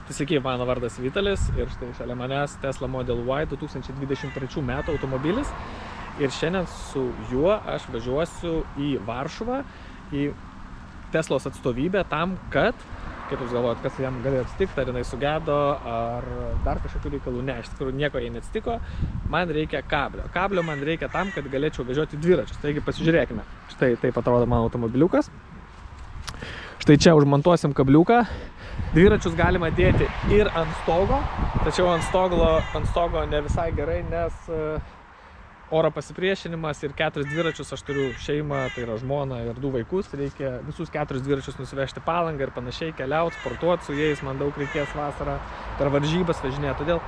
Tai sakyk, mano vardas Vitalis ir štai šalia manęs Tesla Model Y 2023 metų automobilis. Ir šiandien su juo aš važiuosiu į Varšuvą, į Teslos atstovybę tam, kad, kaip jūs galvojat, kas jam galėjo atsitikti, ar jinai sugedo, ar dar kažkokių reikalų, ne, iš tikrųjų nieko jai neatsitiko, man reikia kablio. Kablio man reikia tam, kad galėčiau važiuoti dviračius. Taigi pasižiūrėkime. Štai taip atrodo mano automobiliukas. Štai čia užmontuosim kabliuką. Dviračius galima dėti ir ant stogo, tačiau ant stogo ne visai gerai, nes oro pasipriešinimas ir 4 dviračius, aš turiu šeimą, tai yra žmona ir 2 vaikus, reikia visus 4 dviračius nusivežti Palangą ir panašiai, keliauti, sportuoti su jais, man daug reikės vasarą per varžybas važinėti, todėl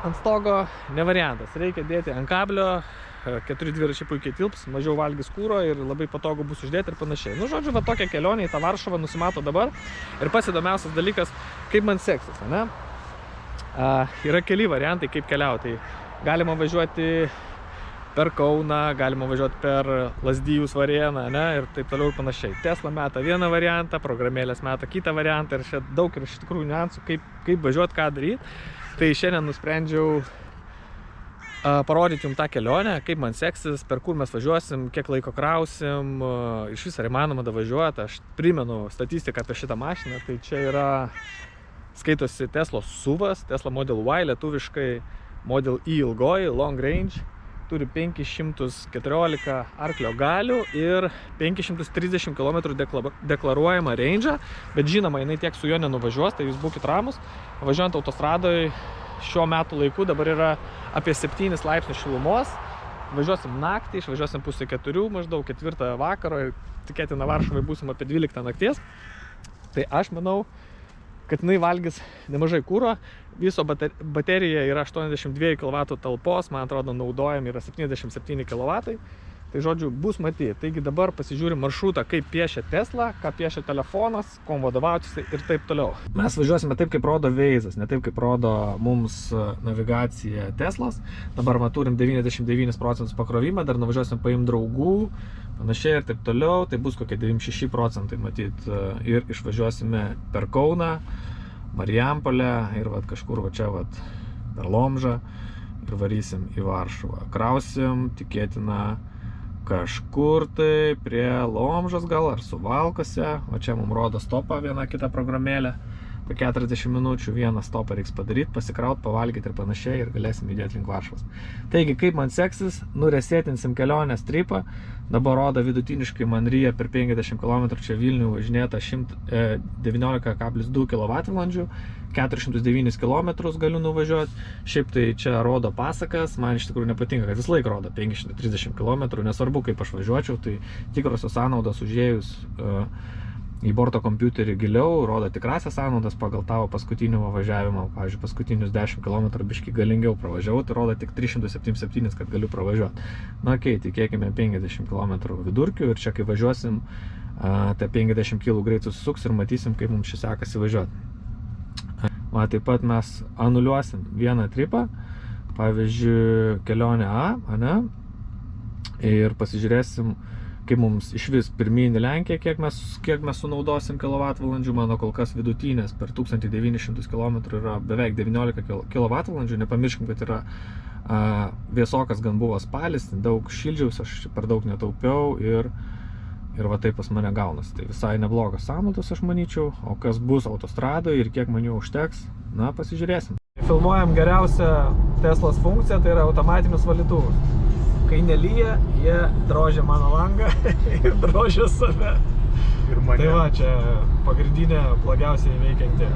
ant stogo ne variantas, reikia dėti ant kablio, 4 dviračiai puikiai tilps, mažiau valgys kūro ir labai patogu bus uždėti ir panašiai. Nu, žodžiu, va tokia kelionė į tą Varšuvą nusimato dabar ir pats įdomiausias dalykas, kaip man seksis, ne? Yra keli variantai, kaip keliauti. Galima važiuoti per Kauną, galima važiuoti per Lazdijus Varėną, ne? Ir taip toliau ir panašiai. Tesla meta vieną variantą, programėlės meta kitą variantą ir čia daug ir iš tikrųjų niuansų, kaip važiuoti, ką daryti. Tai šiandien nusprendžiau parodyti jums tą kelionę, kaip man seksis, per kur mes važiuosim, kiek laiko krausim, iš vis ar įmanoma davažiuoti. Aš primenu statistiką apie šitą mašiną, tai čia yra, skaitosi Teslos SUV-as, Tesla Model Y, lietuviškai Model E ilgoji, long range, turi 514 arklio galių ir 530 km deklaruojamą range, bet žinoma, jinai tiek su juo nenuvažiuos, tai jūs būkit ramus. Važiuojant autostradoje šiuo metų laiku dabar yra apie 7 laipsnių šilumos. Važiuosim naktį, išvažiuosim pusę 4, maždaug 4 vakaro ir tikėtina Varšuvai būsim apie 12 nakties. Tai aš manau, kad jinai valgys nemažai kūro. Viso baterija yra 82 kW talpos, man atrodo naudojami yra 77 kW. Tai žodžiu, bus matyti. Taigi dabar pasižiūrim maršrutą, kaip piešia Tesla, ką piešia telefonas, kom vadovautis ir taip toliau. Mes važiuosime taip, kaip rodo Waze'as, ne taip, kaip rodo mums navigacija Teslos. Dabar turim 99% pakrovimą, dar nuvažiuosim paimti draugų, panašiai ir taip toliau. Tai bus kokie 96% matyt ir išvažiuosime per Kauną, Marijampolę ir kažkur čia per Lomžą ir varysim į Varšuvą. Krausim, tikėtina, kažkur tai prie Lomžos gal ar Suvalkose, o čia mums rodo stopą vieną kitą programėlę, po 40 minučių vieną stopą reiks padaryti, pasikraut, pavalgyti ir panašiai ir galėsim judėti link Varšuvos. Taigi, kaip man seksis, nuresėtinsim kelionės tripą, dabar rodo vidutiniškai man ryja per 50 km čia Vilnių važinėta 19,2 kWh, 409 km galiu nuvažiuoti, šiaip tai čia rodo pasakas, man iš tikrųjų nepatinka, kad vis laik rodo 530 km, nesvarbu kaip aš važiuočiau, tai tikrosios sąnaudos užėjus į borto kompiuterį giliau, rodo tikrasias sąnaudas pagal tavo paskutinio važiavimo, pavyzdžiui, paskutinius 10 km biškį galingiau pravažiavau, tai rodo tik 377, kad galiu pravažiuoti. Na, okei, tikėkime 50 km vidurkių ir čia, kai važiuosim, tai 50 km greit susisuks ir matysim, kaip mums šis sekasi važiuoti. Va, taip pat mes anuliuosim vieną tripą, pavyzdžiui, kelionę A, ne? Ir pasižiūrėsim, kaip mums iš vis pirmyn į Lenkiją, kiek mes sunaudosim kilovatvalandžių. Mano kol kas vidutinės per 1900 km yra beveik 19 kWh. Nepamirškim, kad yra vėsokas gan buvo spalis, daug šildžiaus, aš per daug netaupiau ir va taip pas mane gaunasi. Tai visai neblogas sąnaudos, aš manyčiau, o kas bus autostradoje ir kiek man jų užteks, na, pasižiūrėsim. Filmuojam geriausią Teslos funkciją, tai yra automatinius valytuvus. Kai nelyja, jie drožia mano langą ir drožia save. Ir mane. Tai va, čia pagrindinė blogiausiai veikianti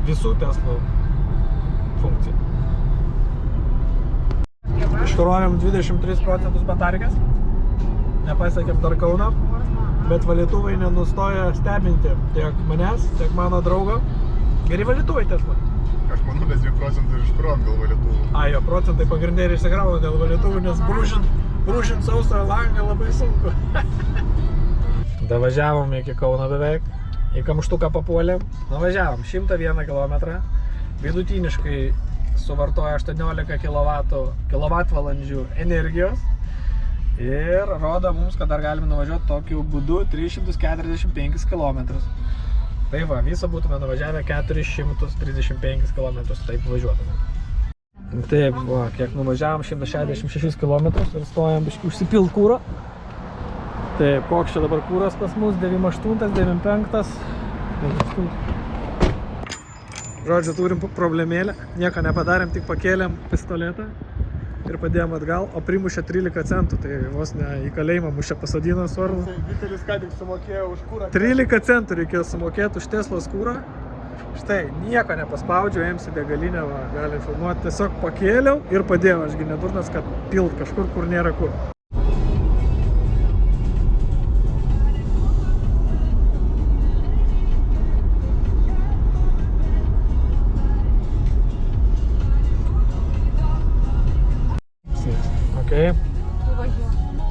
visų Teslų funkcija. Iškrovėm 23% batarkės, nepasiekėm dar Kauną, bet valytuvai nenustoja stebinti tiek manęs, tiek mano draugo. Geri valytuvai Tesla. Aš manau, mes 2% ir iškrovom dėl valytuvų. Jo, procentai pagrindė ir išsikrauna dėl valytuvų, nes brūžint sausą langą labai sunku. Davažiavom iki Kauno beveik, į kamštuką papuolėm. Nuvažiavom 101 km, vidutiniškai suvartoja 18 kWh energijos ir rodo mums, kad dar galime nuvažiuoti tokiu būdu 345 km. Tai va, viso būtume nuvažiavę 435 km, taip važiuotume. Taip, va, kiek nuvažiavom, 166 km ir stojam biškį užsipilt kūro. Taip, koks čia dabar kūras pas mus, 98, 95, 98. Žodžiu, turim problemėlę, nieko nepadarėm, tik pakėlėm pistoletą ir padėjom atgal, o primušė 13 centų, tai vos ne į kalėjimą mus čia pasodino su orlu. Vitelis ką tik sumokėjo už kūrą. 13 centų reikėjo sumokėti už Teslos kūrą. Štai, nieko nepaspaudžiau, ėmsi degalinę, va, galim filmuoti, tiesiog pakėliau ir padėjau, ašgi nedurnas, kad pilt kažkur, kur nėra kur. Okay.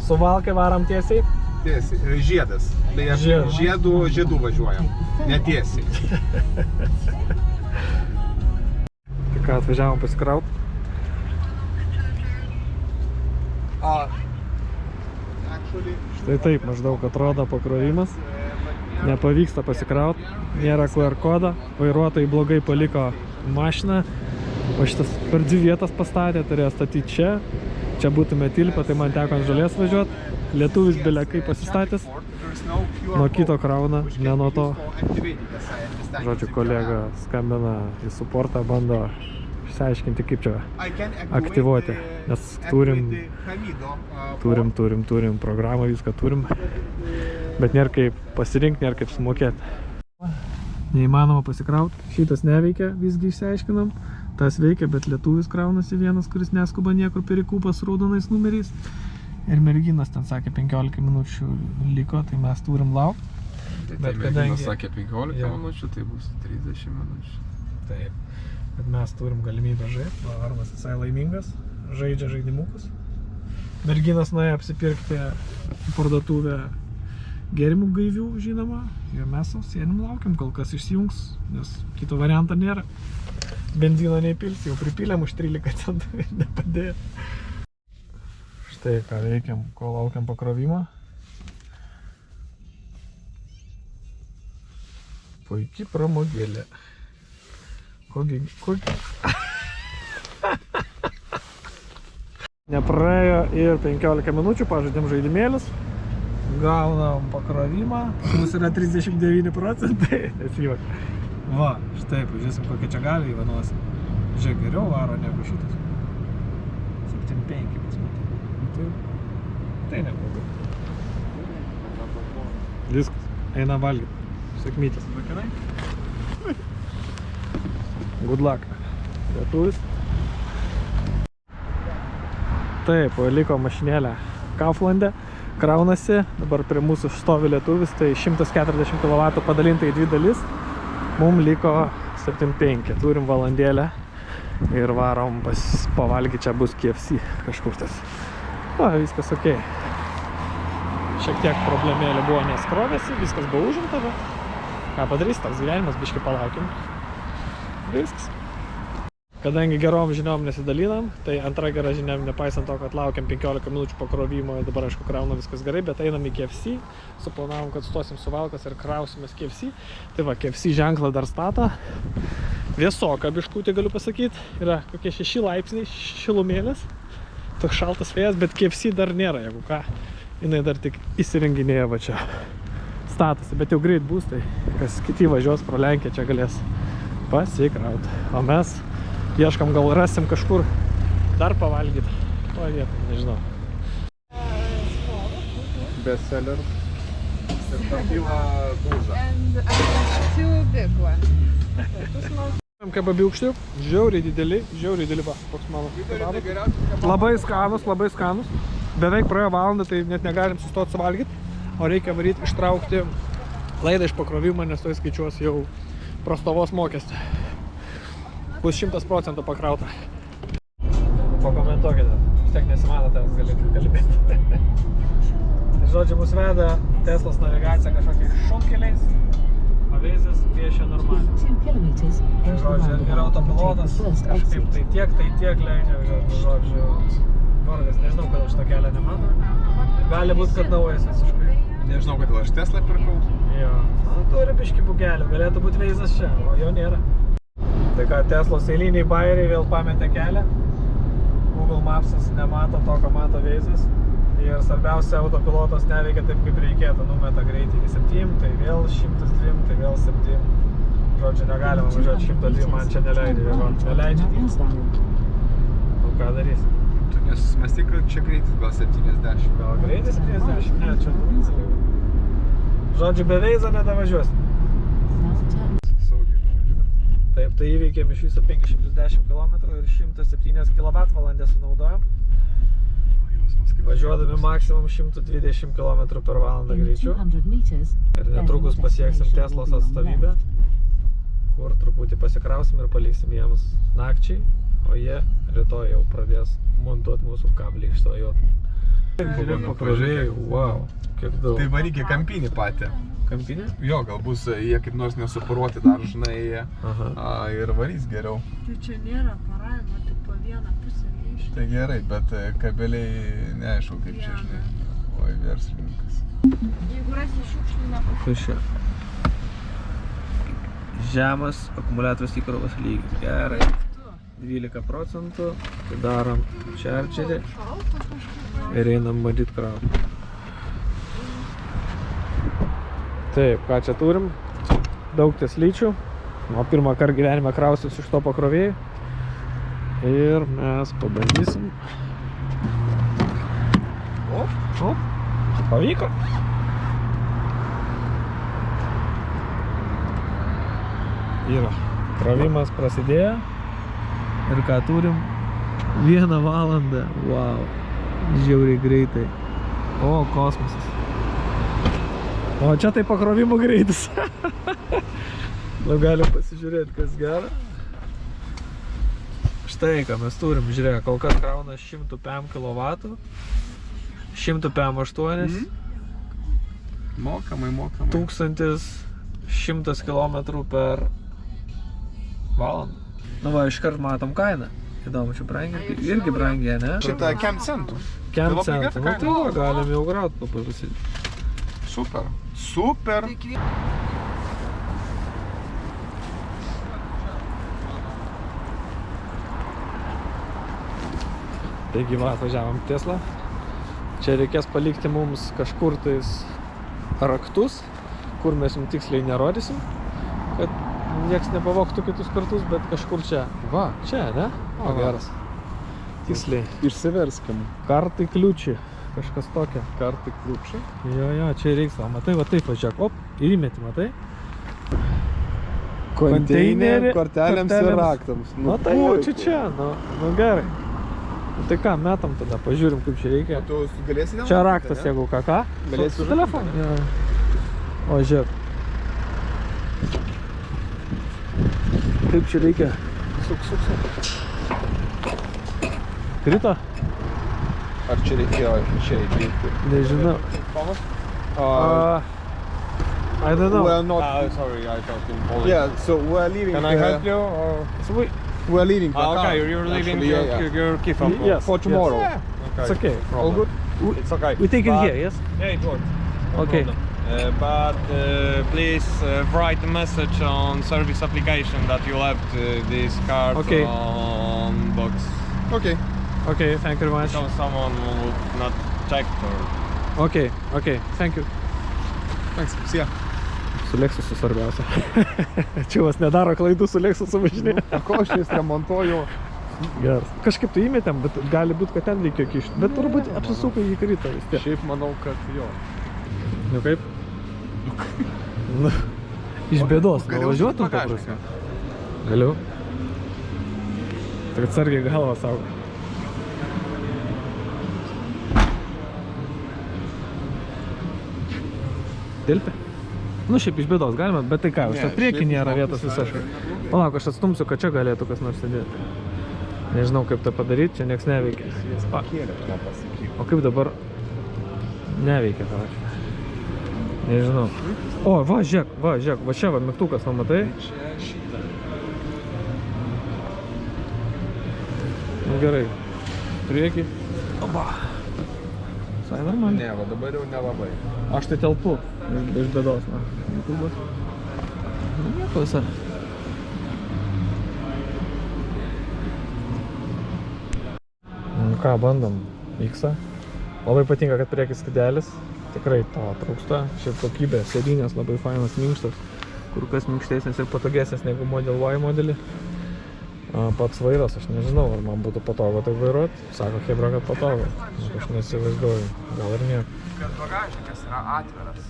Suvalkai varam tiesiai? Tiesiai, žiedas. Tai aš žiedų važiuojam, netiesiai. Tai ką, atvažiavom pasikraut? Štai taip maždaug atrodo pakrovimas. Nepavyksta pasikraut, nėra QR kodo, vairuotojai blogai paliko mašiną, o šitas per 2 vietas pastatė, turėjo statyti čia. Čia būtume tilpę, tai man teko ant žolės važiuoti. Lietuvis belekai pasistatęs, nuo kito krauna, ne nuo to. Žodžiu, kolega skambina į suportą, bando išsiaiškinti, kaip čia aktyvuoti, nes turim programą, viską turim, bet nėra kaip pasirinkti, nėra kaip sumokėti. Neįmanoma pasikrauti, šitas neveikia, visgi išsiaiškinam. Tas veikia, bet lietuvis kraunasi vienas, kuris neskuba niekur perikūpas su raudonais numeriais. Ir merginas ten sakė 15 minučių liko, tai mes turim laukti. Tai merginas sakė 15 minučių, tai bus 30 minučių. Taip, bet mes turim galimybę žaisti. Armas visai laimingas, žaidžia žaidimukus. Merginas nuėjo apsipirkti parduotuvę gėrimų gaivių, žinoma. Ir mes sėdim laukiam, kol kas išsijungs, nes kito varianto nėra. Benzino neįpils, jau pripylėm už 13 centų ir nepadėjo. Štai ką veikiam, kol laukiam pakrovimo. Puikiai pramogėlė. Kogi... Nepraėjo ir 15 minučių, pažaidėm žaidimėlius. Gaunam pakrovimą, mums yra 39%, nesivak. Va, štai, pažiūrėsim, kokie čia gali įvanuosim. Žiūrėk, geriau varo negu šitas. 7,5 pas matė. Tai neblogai. Viskas, eina valgyti. Sėkmytis. Good luck. Lietuvis. Taip, liko mašinėlė Kauflande. Kraunasi, dabar prie mūsų stovi lietuvis, tai 140 kW padalinta į 2 dalis. Mums liko 7,5, turim valandėlę ir varom pavalgyti, čia bus KFC kažkur tas. Va, viskas ok. Šiek tiek problemėlė buvo, nes krovėsi, viskas buvo užimta, bet ką padarys, toks gyvenimas, biškį palaukim. Viskas. Kadangi gerom žiniom nesidalinam, tai antra gera žinia, nepaisant to, kad laukiam 15 minučių pakrovimo, dabar aišku krauna viskas gerai, bet einam į KFC, suplanavom, kad stosim Suvalkas ir krausimės KFC. Tai va, KFC ženklą dar stato, vėsoka biškutė galiu pasakyti, yra kokie 6 laipsniai šilumėlis, toks šaltas vėjas, bet KFC dar nėra, jeigu ką, jinai dar tik įsirenginėja va čia statosi, bet jau greit bus, tai kas kiti važiuos pro Lenkiją, čia galės pasikrauti, o mes ieškam, gal rasim kažkur dar pavalgyti. O vietą, nežinau. Bestseller. Ir tapyla dūža. Kebabiukščių, žiauriai dideli, va, koks mano. Labai skanus. Beveik praėjo valandą, tai net negalim sustoti suvalgyti, o reikia varyti ištraukti laidą iš pakrovimo, nes to įskaičiuos jau prastovos mokestį. Bus 100% pakrauta. Pakomentuokite, vis tiek nesimanote, galėtų kalbėti. Žodžiu, mus veda Teslos navigacija kažkokiais šunkeliais, pavėzės piešia normaliai. Žodžiu, ir autopilotas kažkaip tai tiek leidžia, žodžiu, vargas, nežinau, kodėl šito kelio nemato. Gali būt, kad naujas visiškai. Nežinau, kodėl aš Teslą pirkau. Jo. Nu, turi biškį bugelių, galėtų būti veizas čia, o jo nėra. Tai ką, Teslos eiliniai bairiai vėl pametė kelią. Google Maps'as nemato to, ką mato veizas. Ir svarbiausia, autopilotas neveikia taip, kaip reikėtų. Numeta greitį iki 7, tai vėl 102, tai vėl 7. Žodžiu, negalima važiuoti 102, man čia neleidžia. Neleidžia. O ką darys? Tu nesusimastyk, kad čia greitis gal 70. Gal greitis 70? Ne, čia. Žodžiu, be veizo nedavažiuos. Saugiai nuvažiuoti. Taip, tai įveikėm iš viso 510 km ir 107 kWh sunaudojom. Važiuodami maksimum 120 km per valandą greičiu. Ir netrukus pasieksim Teslos atstovybę, kur truputį pasikrausim ir paliksim jiems nakčiai, o jie rytoj jau pradės montuoti mūsų kablį išsvajot. Žiūrėk, pakrovėjai, wow, kiek daug. Tai varyk į kampinį patį. Kampinė? Jo, gal bus jie kaip nors nesuporuoti dar, žinai, ir varys geriau. Tai čia nėra paravimo, tik po vieną pusę neišti. Tai gerai, bet kabeliai neaišku kaip čia, žinai. Oi, verslininkas. Jeigu rasi šiukšliną, Tuščia. Žemas akumuliatoriaus įkrovos lygis. Gerai. 12%. Tai darom čarčerį ir einam matyt krauti. Taip, ką čia turim? Daug teslyčių. O pirmą kartą gyvenime krausius iš to pakrovėjų. Ir mes pabandysim. O, pavyko. Yra. Krovimas prasidėjo. Ir ką turim? 1 valandą. Wow. Žiauriai greitai. O, kosmosas. O čia tai pakrovimo greitis. Nu, galim pasižiūrėti, kas gera. Štai, ką mes turim, žiūrėk, kol kas krauna 100 PM kW, 100 PM 8, Mokamai. 1100 km per valandą. Nu va, iškart matom kainą. Įdomu, čia brangiai, irgi brangiai, ne? Šitą kem centų. Kem labai centų, gera nu tai kaina. va, galim jau grauti papavysit. Super. Super. Taigi va, atvažiavom Teslą. Čia reikės palikti mums kažkur tais raktus, kur mes jums tiksliai nerodysim, kad nieks nepavogtų kitus kartus, bet kažkur čia. Va. Čia, ne? O, Va. geras. Tiksliai. Išsiverskim. Kartai kliučiai. Kažkas tokia. Kartai kliučiai. Jo, čia reiks. O, matai, va taip važiuok. Op, ir įmeti, matai? Konteinerį kortelėms ir raktams. Nu tai jau čia, nu gerai. Nu tai ką, metam tada, pažiūrim, kaip čia reikia. Tu galėsi Čia raktas, jeigu ką. Galėsi su telefonu. O, žiūrėk. Kaip čia reikia? Suk. Krito? Ar čia reikėjo čia įdėti? Nežinau. I don't know. We're not... Sorry, I talked in Polish. Yeah, so we're leaving... Can I help you? Or... So We're leaving the car. Okay, you're leaving Actually, your key fob. Yes. For tomorrow. Yes. It's okay. All good? It's okay. We take it here, yes? Yeah, it works. No Okay. problem. But please write a message on service application that you left this card Okay. on box. Okay. Okay, thank you very much. So someone would not check or... Okay, thank you. Thanks. See ya. Su Lexusu svarbiausia. Čia vas nedaro klaidų su Lexusu važinė. Ko aš jas remontuoju? Geras. Kažkaip tai įmetėm, bet gali būt, kad ten reikėjo kišti. Bet turbūt apsisuko jį krito vis tiek. Šiaip manau, kad jo. Nu kaip? Nu, iš bėdos. Važiuotum paprastai. Galiu. Tai atsargiai galvą savo. Dilpė? Nu šiaip iš bėdos galima, bet tai ką, už tą priekį nėra vietos visiškai. Palauk, aš atstumsiu, kad čia galėtų kas nors sėdėti. Nežinau kaip tai padaryti, čia nieks neveikia. O kaip dabar neveikia tavač? Nežinau. O, va, žiūrėk, va čia va mygtukas, va matai? Nu gerai. Priekį. Oba. visai normaliai. Ne, va dabar jau nelabai. Aš tai telpu iš bėdos, na. YouTube'as. Nieko visai. Nu ką, bandom X-ą. Labai patinka, kad priekis skidelis. Tikrai to trūksta. Šiaip kokybė, sėdynės labai fainas, minkštas. Kur kas minkštesnis ir patogesnis negu Model Y modelį. Pats vairas, aš nežinau, ar man būtų patogu tai vairuot. Sako Chebra, kad patogu. Aš nesivaizduoju, gal ir nieko. Kad bagažnikas yra atviras.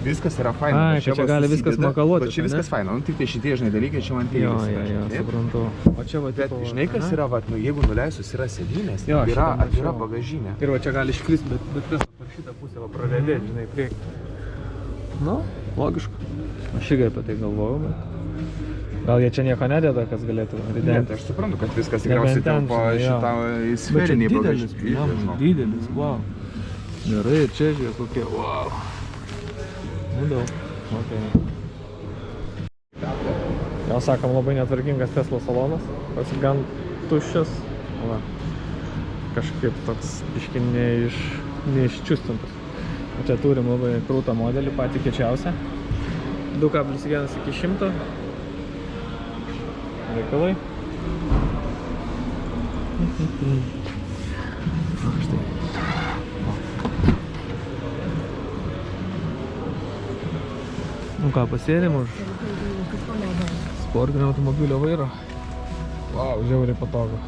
Viskas yra faina. Ai, čia gali viskas makaluotis, čia viskas faina, nu tik tai šitie, žinai, dalykai čia man teigiasi. Jo, suprantu. O čia va, Bet žinai, kas yra, va, nu, jeigu nuleisus yra sėdynės, Jo, yra šitą atvira mačiau. bagažinė. Ir va čia gali iškrist, bet kas per šitą pusę va pravedėt, žinai, priekį. Nu, logiška. Aš irgi apie tai galvojau, bet... Gal jie čia nieko nededa, kas galėtų Ne, ridenti. tai aš suprantu, kad viskas tikriausiai telpa šitą sferinį bagažinį. Didelis, wow. Gerai, čia žiūrėk kokie, wow. Nu daug, okei. Jau sakom, labai netvarkingas Tesla salonas, pats gan tuščias. Va. Kažkaip toks biški neiščiustintas. O čia turim labai krūtą modelį, patį kiečiausią. 2,1 iki 100. Reikalai. Štai. Nu ką, pasėdėm už sportinio automobilio vairo. Wow, žiauriai patogu.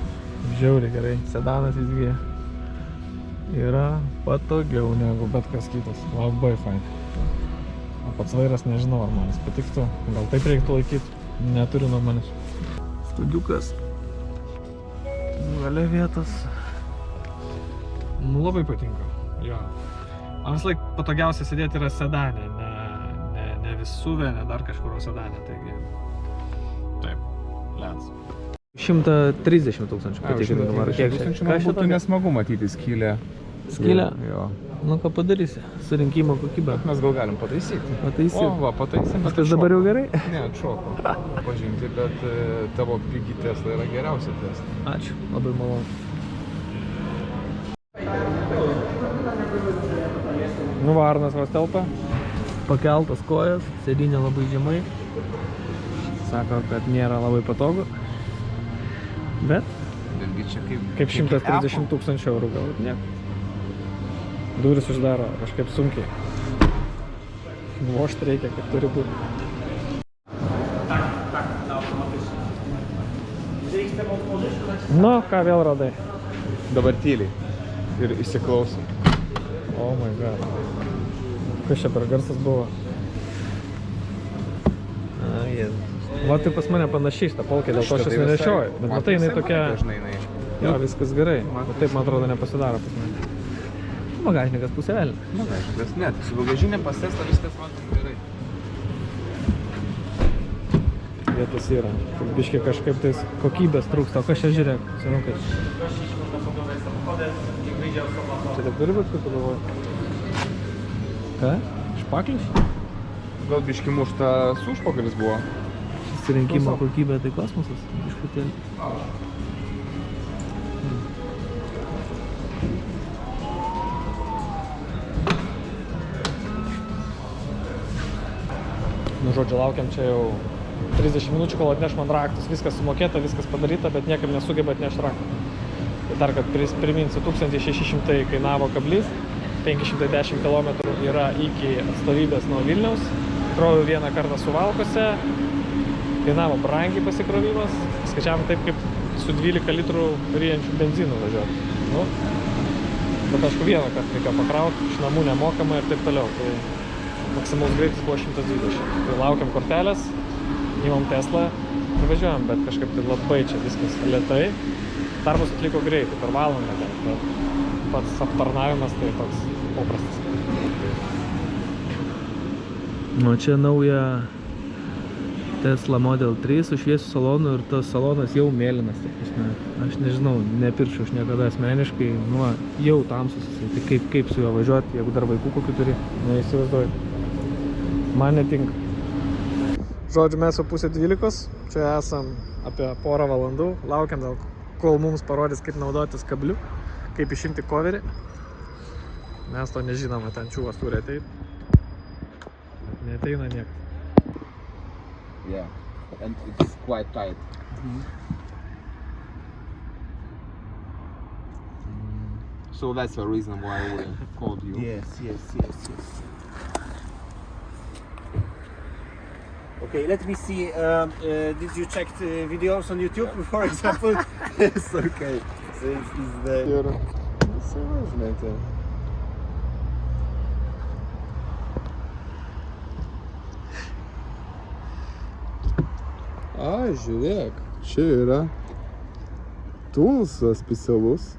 Žiauriai gerai. Sedanas visgi yra patogiau negu bet kas kitas. Labai fainai. O pats vairas nežinau, ar man jis patiktų. Gal taip reiktų laikyti. Neturiu nuo manęs. Studiukas. Gale vietos. Nu labai patinka. Jo. Man vis laik patogiausia sėdėti yra sedane, ne visuvė, ne dar kažkur sedane, taigi... Taip, lens. 130 tūkstančių patikrinti dabar. Kiek čia? Ką Būtų nesmagu matyti skylę. Skylę? Jo. Nu ką padarysi? Surinkimo kokybę. Mes gal galim pataisyti. Pataisyt. O, va, pataisėm. Viskas dabar jau gerai? Ne, atšoko. Pažinti, bet tavo pigi Tesla yra geriausia Tesla. Ačiū, labai malonu. Nu varnas vos telpa. Pakeltas kojas, sėdynė labai žemai. Sako, kad nėra labai patogu. Bet Betgi čia kaip 130 tūkstančių eurų gal nieko. Duris uždaro kažkaip sunkiai. Vožt reikia, kaip turi būti. Nu, ką vėl radai? Dabar tyliai. Ir įsiklausom. Oh my god. Kas čia per garsas buvo? Va tai pas mane panašiai šitą polkę, dėl to aš jas nenešioju. Bet matai, jinai tokia... Jo, viskas gerai. Taip, man atrodo, nepasidaro pas mane. Bagažnikas pusė velnė. Bagažnikas, ne, tai su bagažinė pas Tesla viskas matom gerai. Vietos yra. Tik biškiai kažkaip tais kokybės trūksta. O kas čia žiūrėk? Senukai. Čia taip turi būt, kaip tu galvoji? Ką? Špaklis? Gal biški muštas užpakalis buvo. Susirinkimo kokybė tai kosmosas. Biškutėlį. Nu, žodžiu, laukiam čia jau 30 minučių, kol atneš man raktus. Viskas sumokėta, viskas padaryta, bet niekaip nesugeba atnešti raktų. Tai dar, kad priminsiu, 1600 kainavo kablys, 510 km yra iki atstovybės nuo Vilniaus. Kroviau vieną kartą Suvalkose, kainavo brangiai pasikrovimas. Skaičiavom taip, kaip su 12 litrų ryjančių benzinų važiuoti. Nu, bet aišku, vieną kartą reikia pakrauti, iš namų nemokamai ir taip toliau. Tai maksimalus greitis buvo 120. Tai laukiam kortelės, įmam Teslą ir važiuojam, bet kažkaip tai labai čia viskas lėtai. Darbus atliko greitai, per valandą, bet pats aptarnavimas tai toks paprastas. O čia nauja Tesla Model 3 su šviesiu salonu ir tas salonas jau mėlynas. Aš nežinau, nepirkčiau aš niekada asmeniškai, nu, jau tamsus. Tai kaip su juo važiuoti, jeigu dar vaikų kokių turi, neįsivaizduoju. Man netinka. Žodžiu, mes jau 11:30, čia esam apie porą valandų, laukiam, kol mums parodys, kaip naudotis kabliu, kaip išimti coverį. Mes to nežinome, ten čiūvas turi ateiti. Neateina niekas. Yeah, and it's quite tight. So that's the reason why we called you. Yes. Okay, let me see. Did you check the videos on YouTube, for example? Yes, okay. So it's the. Ir įsivažinėte. Ai, žiūrėk, čia yra tulsas specialus.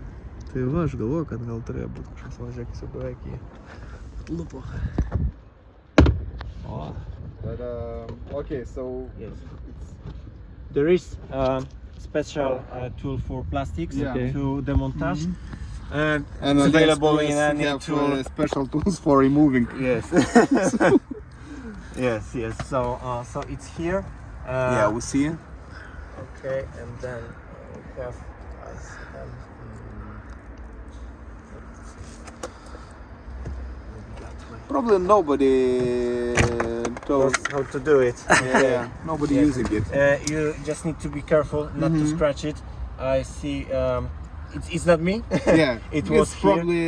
Tai va, aš galvoju, kad gal turėjo būti kažkas, važiuok, jis jau beveik į lupo. O. But, okay, so Yes. There is a special tool for plastics Yeah. Okay. to demontage. And and it's available next in to us any we have, tool. special tools for removing. Yes. yes. So it's here. Yeah, we see. Okay, and then we have Probably nobody knows. how to do it. Yeah, nobody Yeah. using it. You just need to be careful not to scratch it. I see. It's not me. Yeah, It it's was here. probably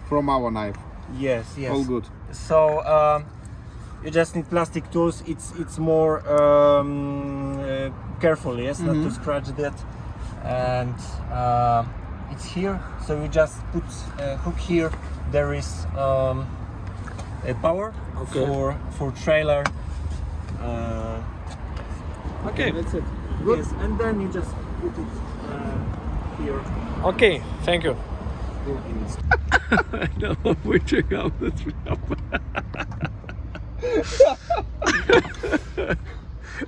from our knife. Yes. All good. So you just need plastic tools. It's more careful, yes, not to scratch that. And it's here. So you just put a hook here. There is a power Okay. for trailer. Okay. That's it. Good. Yes, and then you just put it here. Okay, thank you. Nelabai čia gaunas šliapa.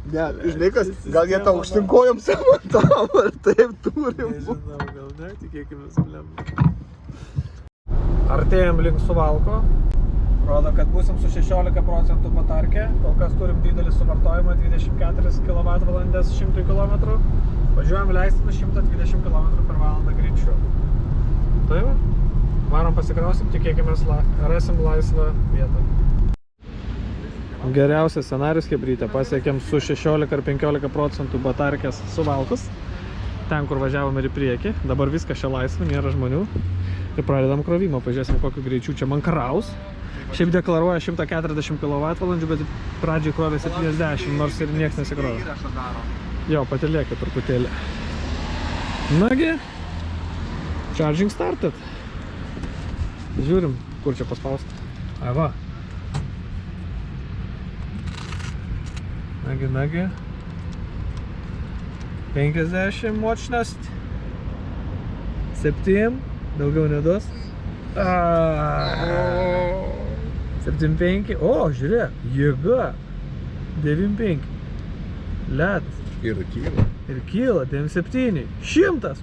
Ne, žinai kas, gal jie tau aukštinkojom samontavo ir taip turim. Nežinau, gal ne, tikėkime lemba. Artėjom link Suvalko. Rodo, kad būsim su 16% patarkę. Kol kas turim didelį suvartojimą 24 kWh 100 km. Važiuojam leistina 120 km/h greičiu. Tai va, varom pasikrausim, tikėkime rasim laisvą vietą. Geriausias scenarius chebrytė pasiekėm su 16 ar 15% batarkės Suvalkus. Ten, kur važiavom ir į priekį. Dabar viskas čia laisva, nėra žmonių. Ir pradedam krovimą, pažiūrėsim, kokiu greičiu čia man kraus. Šiaip deklaruoja 140 kWh, bet pradžiai krovė 70, nors ir nieks nesikrovė. Jo, patylėkit truputėlį. Nagi, charging started. Žiūrim, kur čia paspaust. Ai va. Nagi. 50 močnost. 7, daugiau neduos. 7,5. O, žiūrėk, jėga. 9,5. Let. Ir kyla. Ir kyla, 9,7. 100.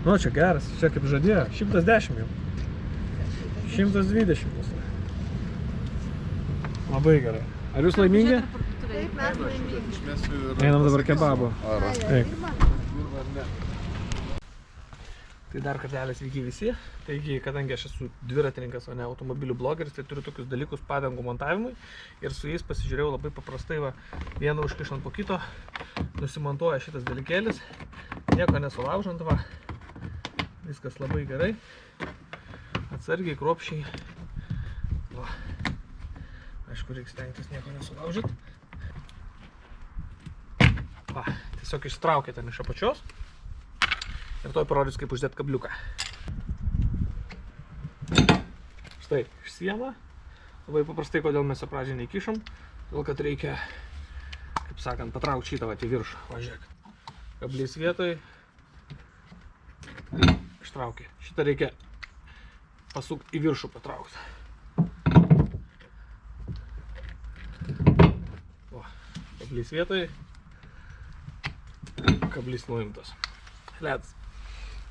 Nu, čia geras, čia kaip žadėjo. 110 jau. 120 bus. Labai gerai. Ar jūs laimingi? Taip, mes laimingi. Einam dabar kebabo. Eik. Ne. Tai dar kartelį sveiki visi. Taigi, kadangi aš esu dviratininkas, o ne automobilių blogeris, tai turiu tokius dalykus padangų montavimui. Ir su jais pasižiūrėjau labai paprastai, va, vieną užkišant po kito, nusimontuoja šitas dalykėlis. Nieko nesulaužant, va. Viskas labai gerai. Atsargiai, kruopščiai. Va. Aišku, reikia stengtis nieko nesulaužyti. Va, tiesiog ištraukite ten iš apačios. Ir toj parodys, kaip uždėt kabliuką. Štai, išsiema. Labai paprastai, kodėl mes pradžiai neįkišom. Todėl, kad reikia, kaip sakant, patraukti šitą į viršų. Va, žiūrėk. Kablys vietoj. Ištraukė. Šitą reikia pasukti į viršų patraukti. O, kablys vietoj. Kablys nuimtas. Ledas.